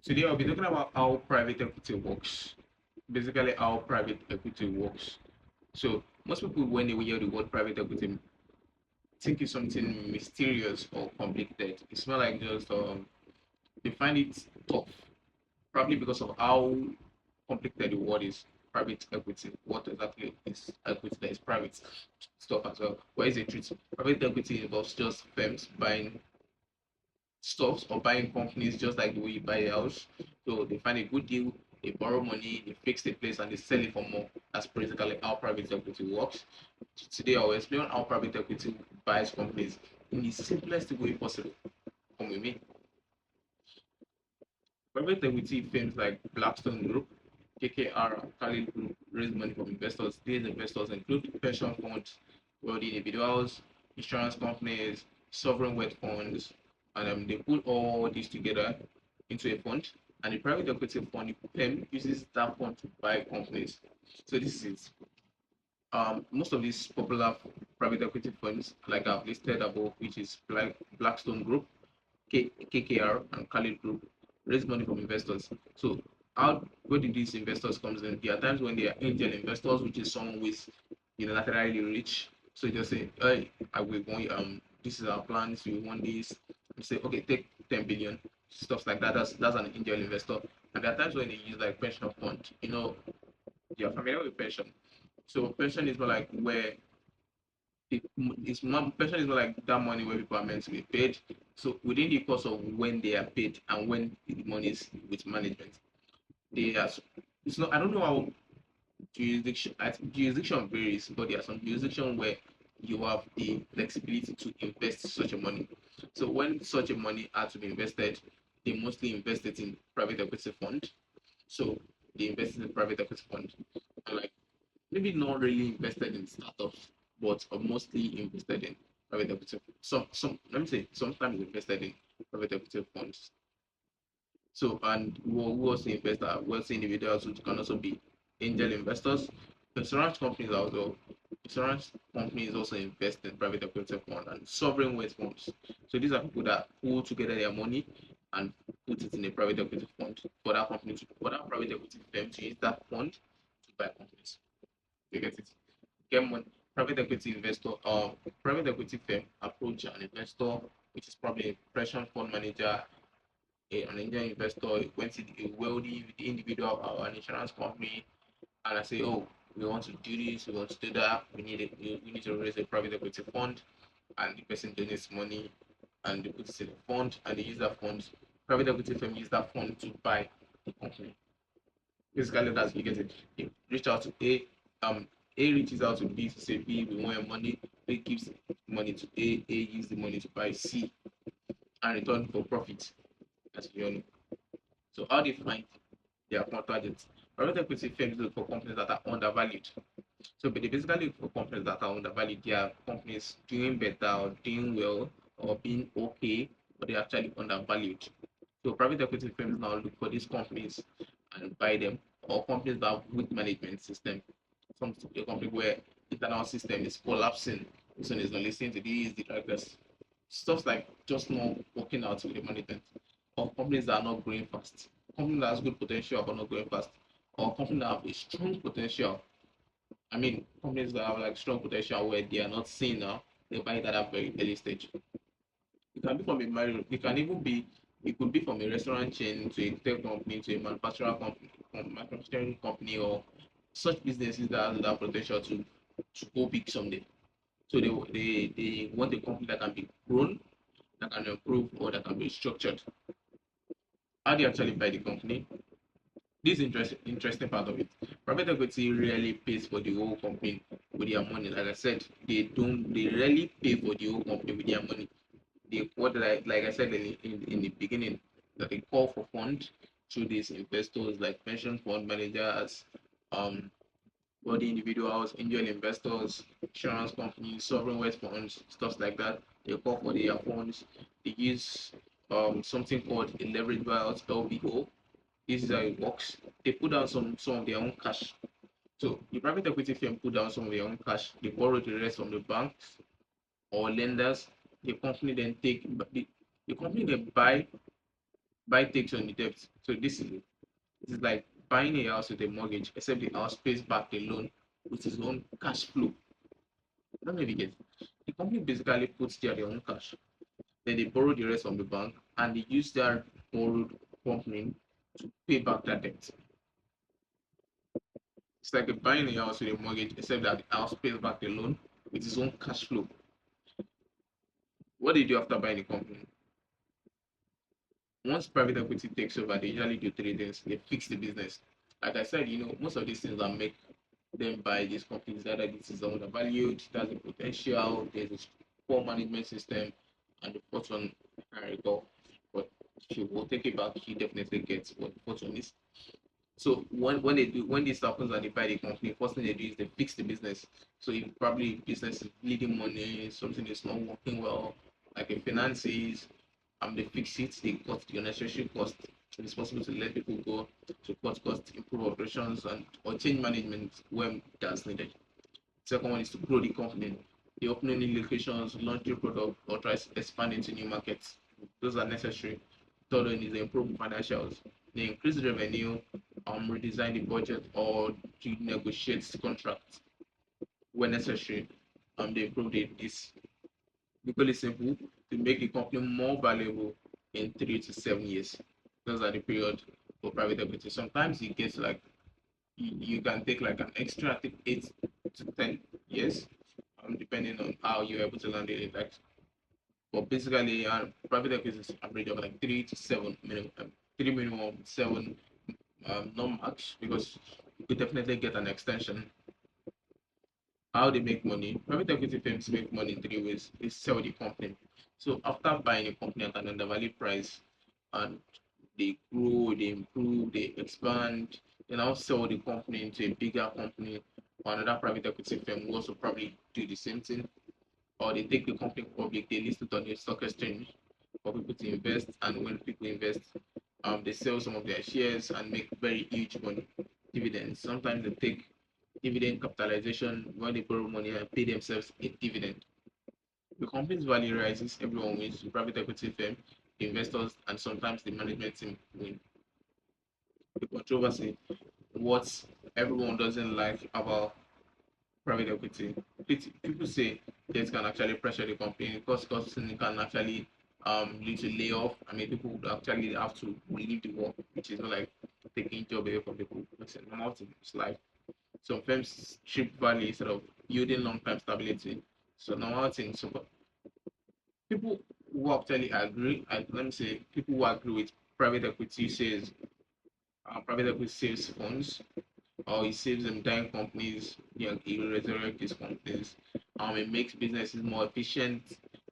Today I'll be talking about how private equity works. Basically, how private equity works. So most people, when they hear the word private equity, think it's something mysterious or complicated. It's not like just they find it tough, probably because of how complicated the word is. Private equity. What exactly is equity that is private stuff as well? What is the truth? Private equity involves just firms buying stocks or buying companies just like the way you buy a house. So they find a good deal, they borrow money, they fix the place, and they sell it for more. That's basically how private equity works. Today, I'll explain how private equity buys companies in the simplest way possible. Come with me. Private equity firms like Blackstone Group, KKR, and Carlyle Group raise money from investors. These investors include pension funds, wealthy individuals, insurance companies, sovereign wealth funds, and they put all this together into a fund. And the private equity fund firm uses that fund to buy companies. So this is most of these popular private equity funds, like I've listed above, which is Blackstone Group, KKR, and Khalid Group, raise money from investors. So how where do these investors comes in? There are times when they are angel investors, which is someone who is naturally rich. So just say, hey, I will want this is our plans, we want this. You say, okay, take 10 billion, stuff like that. That's an angel investor. And there are times when they use like pension fund. You're familiar with pension. So pension is more like where pension is not like that money where people are meant to be paid. So within the course of when they are paid and when the money is with management, they are. It's not. I don't know how jurisdiction varies, but there are some jurisdiction where you have the flexibility to invest such a money. So when such a money had to be invested, they mostly invest it in private equity fund. So they invest in private equity fund, and like maybe not really invested in startups, but are mostly invested in private equity. Some let me say sometimes invested in private equity funds. So and who also invest are wealthy individuals who can also be angel investors. Insurance companies also insurance companies also invest in private equity fund and sovereign wealth funds. So these are people that pull together their money and put it in a private equity fund for that company for that private equity firm to use that fund to buy companies. You get it? Get money. Private equity investor or private equity firm approach an investor, which is probably a pension fund manager, an angel investor, went to a wealthy individual or an insurance company, and I say, oh, we want to do this, we want to do that, we need to raise a private equity fund, and the person donates money, and they put it in a fund, and they use that fund. Private equity firm use that fund to buy the company. Basically, that's you get it. You reach out to A reaches out to B to say, B, we want your money. B gives money to A uses the money to buy C and return for profit, as you all know. So how they find their targets? Private equity firms look for companies that are undervalued. So but they basically look for companies that are undervalued. They are companies doing better or doing well or being okay, but they're actually undervalued. So private equity firms now look for these companies and buy them, or companies that have weak management system. Some a company where internal system is collapsing, this one is not listening to these, the directors. Stuff like just not working out with the management, or companies that are not growing fast, companies that has good potential but not growing fast, or companies that have a strong potential. I mean, companies that have like strong potential where they are not seen now, they buy it at a very early stage. It can be from a marriage. It can even be. It could be from a restaurant chain to a tech company to a manufacturing company, or such businesses that have that potential to go big someday. So they want a company that can be grown, that can improve, or that can be structured. How do you actually buy the company? This is interesting part of it. Private equity rarely pays for the whole company with their money. Like I said, they rarely pay for the whole company with their money. Like I said in the beginning, that they call for funds through these investors like pension fund managers, um body individuals, angel investors, insurance companies, sovereign wealth funds, stuff like that. They call for their funds. They use something called a leverage buyout LBO. This is how it works. They put down some of their own cash. So the private equity firm put down some of their own cash. They borrow the rest from the banks or lenders. The company then the company they buy Buy takes on the debt. So this is like buying a house with a mortgage, except the house pays back the loan with its own cash flow. I don't know if you get it. The company basically puts their own cash. Then they borrow the rest from the bank and they use their borrowed company to pay back that debt. It's like a buying a house with a mortgage, except that the house pays back the loan with its own cash flow. What do you do after buying a company? Once private equity takes over, they usually do three things. They fix the business. Like I said, most of these things that make them buy these companies, either this is undervalued, there's a potential, there's a poor management system, and the fourth one, I recall. But if you will take it back, you definitely get what the fourth one is. So when this happens and they buy the company, first thing they do is they fix the business. So if probably business is bleeding money, something is not working well, like in finances, they fix it, they cut the unnecessary cost. It's possible to let people go, to cut costs, improve operations, and or change management when that's needed. Second one is to grow the company. They open new locations, launch new product, or try to expand into new markets. Those are necessary. Third one is they improve financials. They increase revenue, redesign the budget, or to negotiate contracts when necessary. They improve this. The goal is simple: to make the company more valuable in 3 to 7 years. Those are the period for private equity. Sometimes you get like you can take like an extra, I think, 8 to 10 years, depending on how you're able to land it. Like, but basically, private equity is average of like 3 to 7 minimum, 3 minimum, 7 not max, because you could definitely get an extension. How they make money? Private equity firms make money in three ways. They sell the company. So after buying a company at an undervalued price, and they grow, they improve, they expand, they now sell the company into a bigger company or another private equity firm who also probably do the same thing. Or they take the company public, they list it on the stock exchange for people to invest, and when people invest, they sell some of their shares and make very huge money, dividends. Sometimes they take dividend capitalization when they borrow money and pay themselves a dividend. The company's value rises, everyone wins. The private equity firm, the investors, and sometimes the management team win. The controversy: what everyone doesn't like about private equity. People say this can actually pressure the company, cost costing can actually lead to layoff. I mean, people would actually have to leave the work, which is not like taking job away from people. It's a normal thing. It's life. Some firms strip value instead of building long-term stability. So normal thing. So people who actually agree, and let me say, people who agree with private equity says private equity saves funds, or it saves them dying companies. It resurrects these companies. It makes businesses more efficient,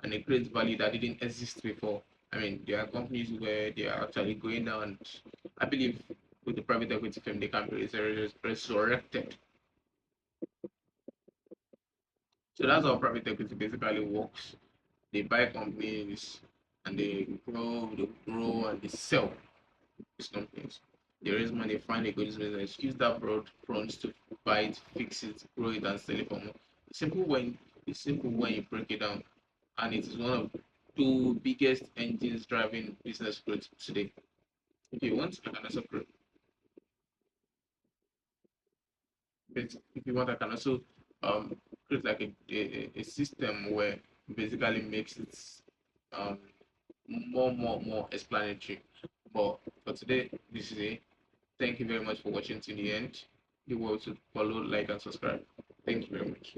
and it creates value that didn't exist before. I mean, there are companies where they are actually going down. And I believe with the private equity firm, they can be resurrected. So that's how private equity basically works. They buy companies and they grow, and they sell these companies. They raise money, find a good business, use that broad funds to buy it, fix it, grow it, and sell it for more. It's simple when you break it down, and it is one of the biggest engines driving business growth today. If you want, I can also create. If you want, I can also create like a system where basically makes it um more explanatory. But for today, this is it. Thank you very much for watching to the end. You will also follow, like, and subscribe. Thank you very much.